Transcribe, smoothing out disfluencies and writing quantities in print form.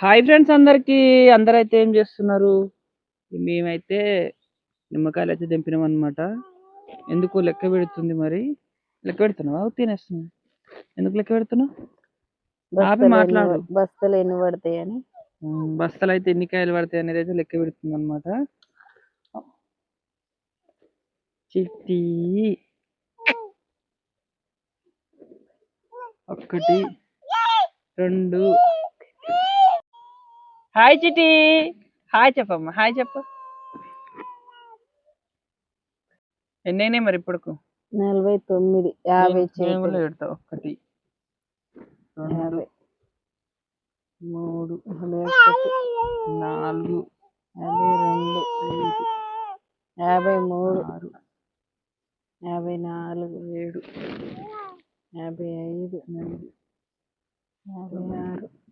Hi friends అందరికి అందరైతే ఏం చేస్తున్నారు? మేమైతే నిమ్మకాయలు అయితే తెంపినాం అనమాట. ఎందుకు లెక్క పెడుతుంది మరి? లెక్క పెడుతున్నావా తినేస్తున్నా? ఎందుకు లెక్క పెడుతున్నావు? ఆపి మాట్లాడు. బస్తలు ఎన్ని పడతాయని. బస్తలు అయితే ఎన్ని కాయలు పడతాయి అనేది అయితే లెక్క పెడుతుంది అనమాట. చిట్టి 1 2. హాయ్ చిట్టి, హాయ్ చెప్పమ్మా, హాయ్ చెప్ప. ఎన్నైనా మరి ఇప్పటికు? 49, 50 పెడతా. 1 2 3 4 52 53, 56 54, 7 55, 56,